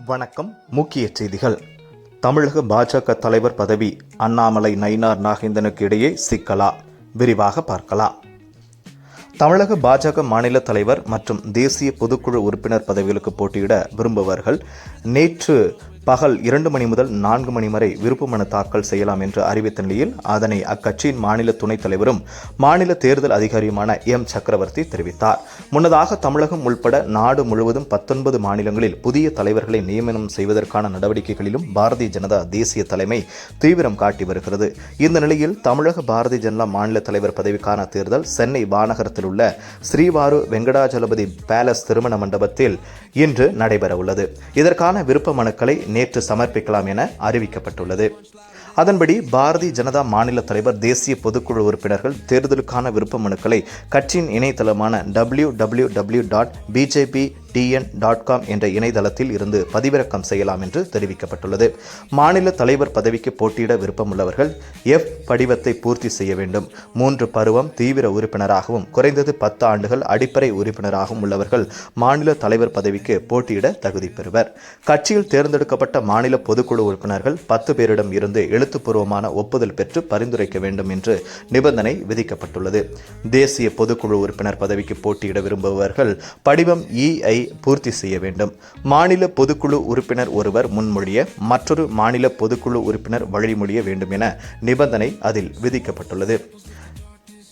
வணக்கம். முக்கிய செய்திகள். தமிழக பாஜக தலைவர் பதவி அண்ணாமலை நயினார் நாகேந்திரனுக்கு இடையே சிக்கலா? விரிவாக பார்க்கலாம். தமிழக பாஜக மாநில தலைவர் மற்றும் தேசிய பொதுக்குழு உறுப்பினர் பதவிகளுக்கு போட்டியிட விரும்புபவர்கள் நேற்று பகல் 2 மணி முதல் 4 மணி வரை விருப்ப மனு தாக்கல் செய்யலாம் என்று அறிவித்த நிலையில் அதனை அக்கட்சியின் மாநில துணைத் தலைவரும் மாநில தேர்தல் அதிகாரியுமான எம் சக்கரவர்த்தி தெரிவித்தார். முன்னதாக தமிழகம் உள்பட நாடு முழுவதும் 19 மாநிலங்களில் புதிய தலைவர்களை நியமனம் செய்வதற்கான நடவடிக்கைகளிலும் பாரதிய ஜனதா தேசிய தலைமை தீவிரம் காட்டி வருகிறது. இந்த நிலையில் தமிழக பாரதிய ஜனதா மாநில தலைவர் பதவிக்கான தேர்தல் சென்னை வானகரத்தில் உள்ள ஸ்ரீவாரு வெங்கடாஜலபதி பேலஸ் திருமண மண்டபத்தில் இன்று நடைபெறவுள்ளது. இதற்கான விருப்ப மனுக்களை நேற்று சமர்ப்பிக்கலாம் என அறிவிக்கப்பட்டுள்ளது. அதன்படி பாரதிய ஜனதா மாநில தலைவர் தேசிய பொதுக்குழு உறுப்பினர்கள் தேர்தலுக்கான விருப்ப மனுக்களை கட்சியின் இணையதளமான www.bjptn.com என்ற இணையதளத்தில் இருந்து பதிவிறக்கம் செய்யலாம் என்று தெரிவிக்கப்பட்டுள்ளது. மாநில தலைவர் பதவிக்கு போட்டியிட விருப்பமுள்ளவர்கள் F படிவத்தை பூர்த்தி செய்ய வேண்டும். 3 பருவம் தீவிர உறுப்பினராகவும் குறைந்தது 10 ஆண்டுகள் அடிப்படை உறுப்பினராகவும் உள்ளவர்கள் மாநில தலைவர் பதவிக்கு போட்டியிட தகுதி பெறுவர். கட்சியில் தேர்ந்தெடுக்கப்பட்ட மாநில பொதுக்குழு உறுப்பினர்கள் 10 பேரிடம் இருந்து எழுத்துப்பூர்வமான ஒப்புதல் பெற்று பரிந்துரைக்க வேண்டும் என்று நிபந்தனை விதிக்கப்பட்டுள்ளது. தேசிய பொதுக்குழு உறுப்பினர் பதவிக்கு போட்டியிட விரும்புபவர்கள் படிவம் E-ஐ பூர்த்தி செய்ய வேண்டும். மாநில பொதுக்குழு உறுப்பினர் ஒருவர் முன்மொழிய மற்றொரு மாநில பொதுக்குழு உறுப்பினர் வழிமொழிய வேண்டும் என நிபந்தனை அதில் விதிக்கப்பட்டுள்ளது.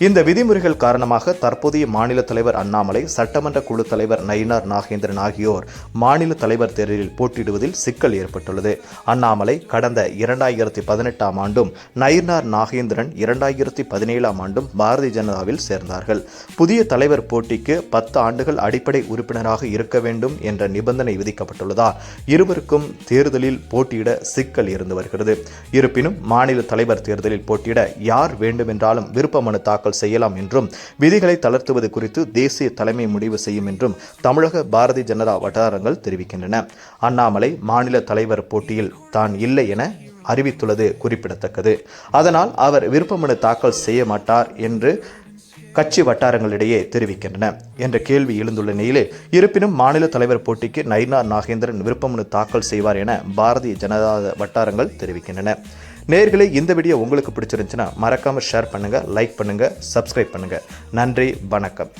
இந்த விதிமுறைகள் காரணமாக தற்போதைய மாநில தலைவர் அண்ணாமலை, சட்டமன்ற குழு தலைவர் நயினார் நாகேந்திரன் ஆகியோர் மாநில தலைவர் தேர்தலில் போட்டியிடுவதில் சிக்கல் ஏற்பட்டுள்ளது. அண்ணாமலை கடந்த 2018ஆம் ஆண்டும், நயினார் நாகேந்திரன் 2017ஆம் ஆண்டும் பாரதிய ஜனதாவில் சேர்ந்தார்கள். புதிய தலைவர் போட்டிக்கு 10 ஆண்டுகள் அடிப்படை உறுப்பினராக இருக்க வேண்டும் என்ற நிபந்தனை விதிக்கப்பட்டுள்ளதால் இருவருக்கும் தேர்தலில் போட்டியிட சிக்கல் இருந்து வருகிறது. இருப்பினும் மாநில தலைவர் தேர்தலில் போட்டியிட யார் வேண்டுமென்றாலும் விருப்ப மனு தாக்கல் செய்யலாம் என்றும் விதிகளை தளர்த்துவது குறித்து தேசிய தலைமை முடிவு செய்யும் என்றும் தமிழக பாரதிய ஜனதா வட்டாரங்கள் தெரிவிக்கின்றன. அண்ணாமலை மாநில தலைவர் போட்டியில் தான் இல்லை என அறிவித்துள்ளது குறிப்பிடத்தக்கது. அதனால் அவர் விருப்ப மனு தாக்கல் செய்ய மாட்டார் என்று கட்சி வட்டாரங்களிடையே தெரிவிக்கின்றன என்ற கேள்வி எழுந்துள்ள நிலையில் இருப்பினும் மாநில தலைவர் போட்டிக்கு நயினார் நாகேந்திரன் விருப்பமனு தாக்கல் செய்வார் என பாரதிய ஜனதா வட்டாரங்கள் தெரிவிக்கின்றன. நேயர்களே, இந்த வீடியோ உங்களுக்கு பிடிச்சிருந்துச்சுன்னா மறக்காம ஷேர் பண்ணுங்க, லைக் பண்ணுங்க, சப்ஸ்கிரைப் பண்ணுங்க. நன்றி, வணக்கம்.